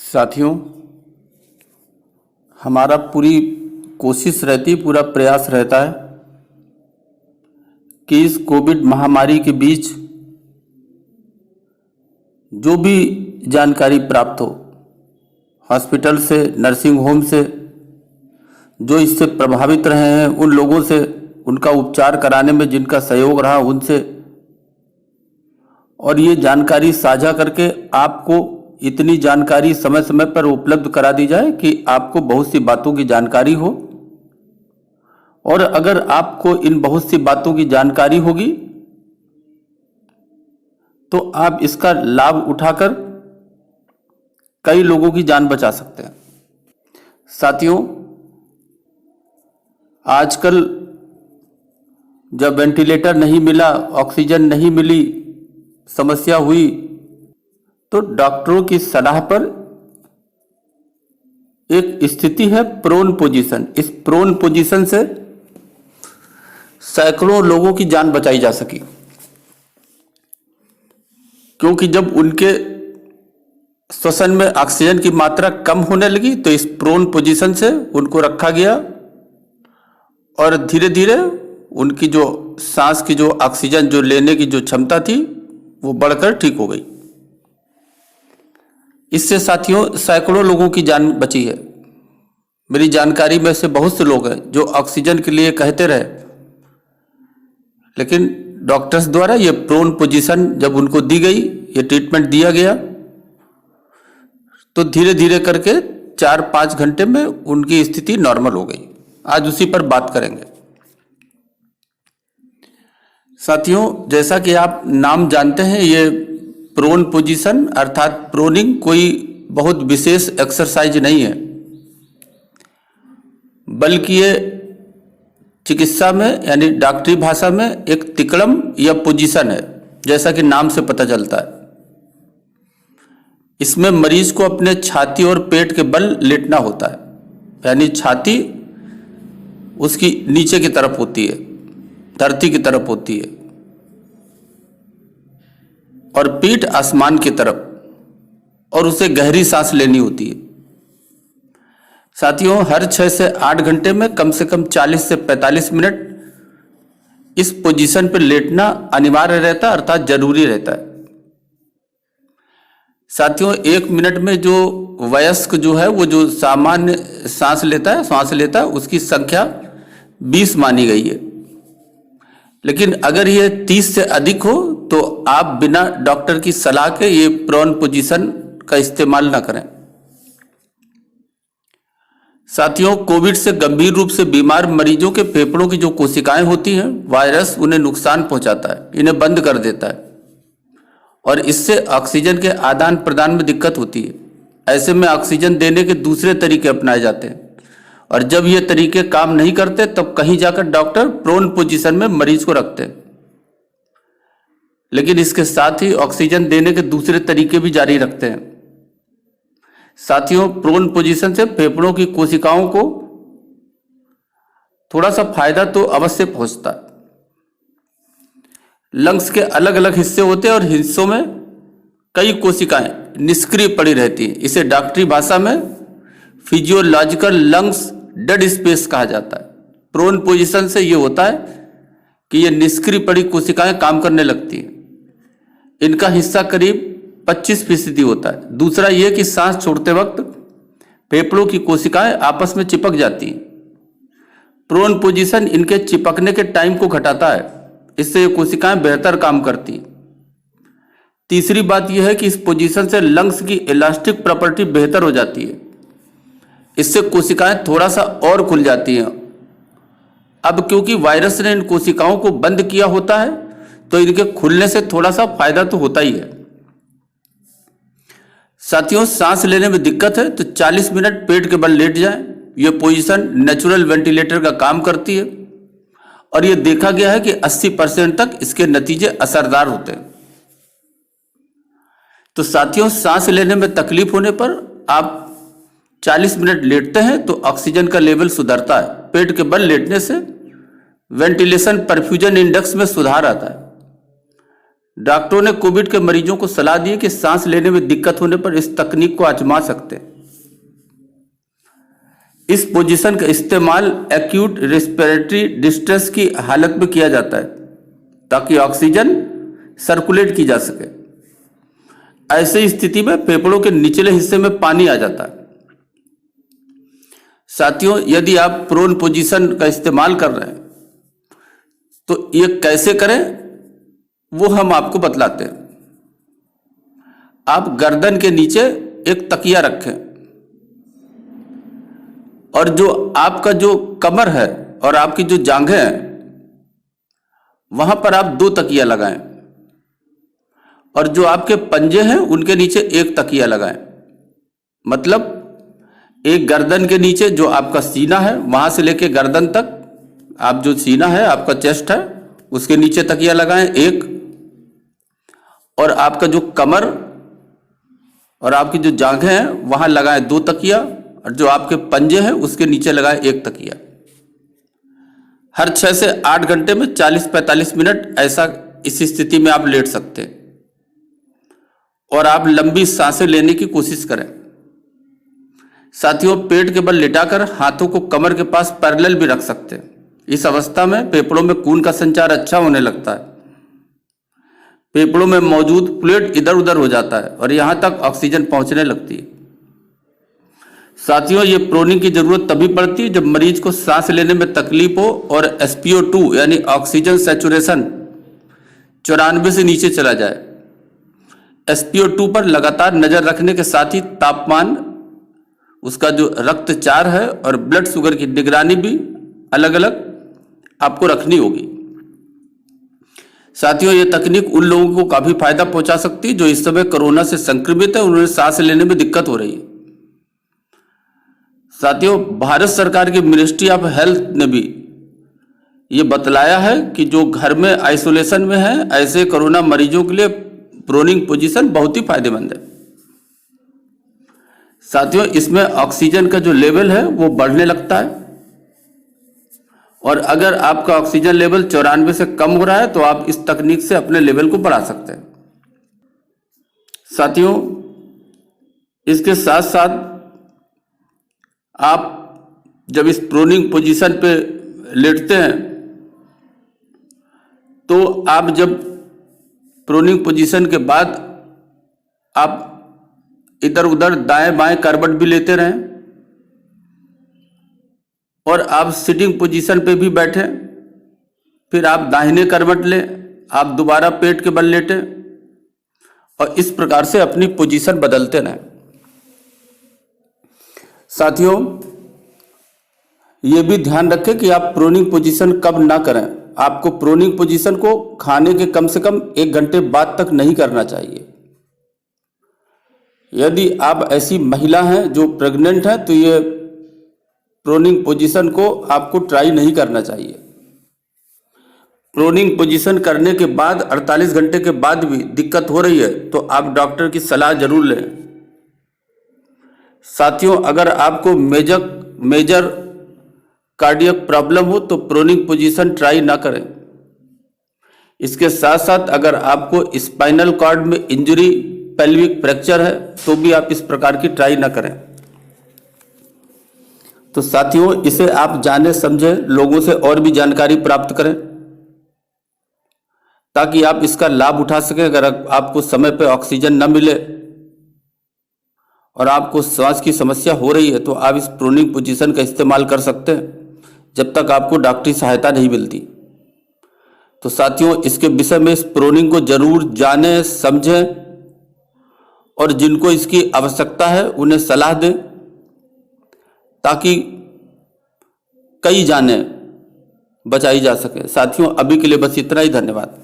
साथियों, हमारा पूरी कोशिश रहती, पूरा प्रयास रहता है कि इस कोविड महामारी के बीच जो भी जानकारी प्राप्त हो, हॉस्पिटल से, नर्सिंग होम से, जो इससे प्रभावित रहे हैं उन लोगों से, उनका उपचार कराने में जिनका सहयोग रहा उनसे, और ये जानकारी साझा करके आपको इतनी जानकारी समय समय पर उपलब्ध करा दी जाए कि आपको बहुत सी बातों की जानकारी हो। और अगर आपको इन बहुत सी बातों की जानकारी होगी तो आप इसका लाभ उठाकर कई लोगों की जान बचा सकते हैं। साथियों, आजकल जब वेंटिलेटर नहीं मिला, ऑक्सीजन नहीं मिली, समस्या हुई, तो डॉक्टरों की सलाह पर एक स्थिति है प्रोन पोजीशन। इस प्रोन पोजीशन से सैकड़ों लोगों की जान बचाई जा सकी, क्योंकि जब उनके श्वसन में ऑक्सीजन की मात्रा कम होने लगी तो इस प्रोन पोजीशन से उनको रखा गया और धीरे धीरे उनकी जो सांस की जो ऑक्सीजन जो लेने की जो क्षमता थी वो बढ़कर ठीक हो गई। इससे साथियों सैकड़ों लोगों की जान बची है। मेरी जानकारी में से बहुत से लोग हैं जो ऑक्सीजन के लिए कहते रहे, लेकिन डॉक्टर्स द्वारा ये प्रोन पोजीशन जब उनको दी गई, ये ट्रीटमेंट दिया गया, तो धीरे धीरे करके 4-5 घंटे में उनकी स्थिति नॉर्मल हो गई। आज उसी पर बात करेंगे। साथियों, जैसा कि आप नाम जानते हैं, ये प्रोन पोजीशन अर्थात प्रोनिंग कोई बहुत विशेष एक्सरसाइज नहीं है, बल्कि ये चिकित्सा में यानी डॉक्टरी भाषा में एक तिकड़म या पोजीशन है, जैसा कि नाम से पता चलता है। इसमें मरीज को अपने छाती और पेट के बल लेटना होता है, यानी छाती उसकी नीचे की तरफ होती है, धरती की तरफ होती है, और पीठ आसमान की तरफ, और उसे गहरी सांस लेनी होती है। साथियों, हर 6 से 8 घंटे में कम से कम 40 से 45 मिनट इस पोजीशन पर लेटना अनिवार्य रहता है, अर्थात जरूरी रहता है। साथियों, 1 मिनट में जो वयस्क जो है वो जो सामान्य सांस लेता है उसकी संख्या 20 मानी गई है, लेकिन अगर ये 30 से अधिक हो तो आप बिना डॉक्टर की सलाह के ये प्रोन पोजीशन का इस्तेमाल ना करें। साथियों, कोविड से गंभीर रूप से बीमार मरीजों के फेफड़ों की जो कोशिकाएं होती हैं, वायरस उन्हें नुकसान पहुंचाता है, इन्हें बंद कर देता है, और इससे ऑक्सीजन के आदान प्रदान में दिक्कत होती है। ऐसे में ऑक्सीजन देने के दूसरे तरीके अपनाए जाते हैं, और जब ये तरीके काम नहीं करते तब कहीं जाकर डॉक्टर प्रोन पोजीशन में मरीज को रखते हैं। लेकिन इसके साथ ही ऑक्सीजन देने के दूसरे तरीके भी जारी रखते हैं। साथियों, प्रोन पोजीशन से फेफड़ों की कोशिकाओं को थोड़ा सा फायदा तो अवश्य पहुंचता है। लंग्स के अलग अलग हिस्से होते हैं और हिस्सों में कई कोशिकाएं निष्क्रिय पड़ी रहती हैं। इसे डॉक्टरी भाषा में फिजियोलॉजिकल लंग्स डेड स्पेस कहा जाता है। प्रोन पोजीशन से यह होता है कि ये निष्क्रिय पड़ी कोशिकाएं काम करने लगती हैं। इनका हिस्सा करीब 25% होता है। दूसरा यह कि सांस छोड़ते वक्त फेफड़ों की कोशिकाएं आपस में चिपक जाती हैं। प्रोन पोजीशन इनके चिपकने के टाइम को घटाता है, इससे ये कोशिकाएं बेहतर काम करती हैं। तीसरी बात यह है कि इस पोजीशन से लंग्स की इलास्टिक प्रॉपर्टी बेहतर हो जाती है, इससे कोशिकाएं थोड़ा सा और खुल जाती हैं। अब क्योंकि वायरस ने इन कोशिकाओं को बंद किया होता है तो इनके खुलने से थोड़ा सा फायदा तो होता ही है। साथियों, सांस लेने में दिक्कत है तो 40 मिनट पेट के बल लेट जाएं। यह पोजीशन नेचुरल वेंटिलेटर का काम करती है, और यह देखा गया है कि 80% तक इसके नतीजे असरदार होते हैं। तो साथियों, सांस लेने में तकलीफ होने पर आप 40 मिनट लेटते हैं तो ऑक्सीजन का लेवल सुधरता है। पेट के बल लेटने से वेंटिलेशन परफ्यूजन इंडेक्स में सुधार आता है। डॉक्टरों ने कोविड के मरीजों को सलाह दी कि सांस लेने में दिक्कत होने पर इस तकनीक को आजमा सकते हैं। इस पोजीशन का इस्तेमाल एक्यूट रेस्पिरेटरी डिस्ट्रेस की हालत में किया जाता है ताकि ऑक्सीजन सर्कुलेट की जा सके। ऐसी स्थिति में फेफड़ों के निचले हिस्से में पानी आ जाता है। साथियों, यदि आप प्रोन पोजीशन का इस्तेमाल कर रहे हैं तो ये कैसे करें वो हम आपको बतलाते हैं। आप गर्दन के नीचे एक तकिया रखें और जो आपका जो कमर है और आपकी जो जांघें हैं वहां पर आप 2 तकिया लगाएं और जो आपके पंजे हैं उनके नीचे एक तकिया लगाएं। मतलब एक गर्दन के नीचे जो आपका सीना है वहां से लेके गर्दन तक, आप जो सीना है आपका चेस्ट है उसके नीचे तकिया लगाएं एक, और आपका जो कमर और आपकी जो जांघें हैं वहां लगाएं 2 तकिया, और जो आपके पंजे हैं उसके नीचे लगाएं 1 तकिया। हर 6 से 8 घंटे में 40-45 मिनट ऐसा इस स्थिति में आप लेट सकते हैं और आप लंबी सांसें लेने की कोशिश करें। साथियों, पेट के बल लिटाकर हाथों को कमर के पास पैरेलल भी रख सकते हैं। इस अवस्था में फेफड़ों में खून का संचार अच्छा होने लगता है, फेफड़ों में मौजूद फ्लूइड इधर उधर हो जाता है और यहां तक ऑक्सीजन पहुंचने लगती है। साथियों, ये प्रोनिंग की जरूरत तभी पड़ती है जब मरीज को सांस लेने में तकलीफ हो और SpO2 यानी ऑक्सीजन सैचुरेशन 94 से नीचे चला जाए। SpO2 पर लगातार नजर रखने के साथ ही तापमान, उसका जो रक्तचाप है और ब्लड शुगर की निगरानी भी अलग अलग आपको रखनी होगी। साथियों, ये तकनीक उन लोगों को काफी फायदा पहुंचा सकती है जो इस समय कोरोना से संक्रमित है, उन्हें सांस लेने में दिक्कत हो रही है। साथियों, भारत सरकार की मिनिस्ट्री ऑफ हेल्थ ने भी ये बतलाया है कि जो घर में आइसोलेशन में है ऐसे कोरोना मरीजों के लिए प्रोनिंग पोजीशन बहुत ही फायदेमंद है। साथियों, इसमें ऑक्सीजन का जो लेवल है वो बढ़ने लगता है और अगर आपका ऑक्सीजन लेवल 94 से कम हो रहा है तो आप इस तकनीक से अपने लेवल को बढ़ा सकते हैं। साथियों, इसके साथ साथ आप जब इस प्रोनिंग पोजीशन पे लेटते हैं तो आप जब प्रोनिंग पोजीशन के बाद आप इधर उधर दाएं बाएं करवट भी लेते रहें और आप सिटिंग पोजीशन पे भी बैठें, फिर आप दाहिने करवट लें, आप दोबारा पेट के बल लेटें और इस प्रकार से अपनी पोजीशन बदलते रहें। साथियों, ये भी ध्यान रखें कि आप प्रोनिंग पोजीशन कब ना करें। आपको प्रोनिंग पोजीशन को खाने के कम से कम 1 घंटे बाद तक नहीं करना चाहिए। यदि आप ऐसी महिला हैं जो प्रेग्नेंट है तो ये प्रोनिंग पोजीशन को आपको ट्राई नहीं करना चाहिए। प्रोनिंग पोजीशन करने के बाद 48 घंटे के बाद भी दिक्कत हो रही है तो आप डॉक्टर की सलाह जरूर लें। साथियों, अगर आपको मेजर कार्डियक प्रॉब्लम हो तो प्रोनिंग पोजीशन ट्राई ना करें। इसके साथ साथ अगर आपको स्पाइनल कॉर्ड में इंजरी, पेल्विक फ्रैक्चर है तो भी आप इस प्रकार की ट्राई ना करें। तो साथियों, इसे आप जाने समझे लोगों से और भी जानकारी प्राप्त करें ताकि आप इसका लाभ उठा सकें। अगर आपको समय पर ऑक्सीजन न मिले और आपको सांस की समस्या हो रही है तो आप इस प्रोनिंग पोजीशन का इस्तेमाल कर सकते हैं जब तक आपको डॉक्टरी सहायता नहीं मिलती। तो साथियों, इसके विषय में इस प्रोनिंग को जरूर जानें, समझें और जिनको इसकी आवश्यकता है उन्हें सलाह दें ताकि कई जानें बचाई जा सके। साथियों, अभी के लिए बस इतना ही। धन्यवाद।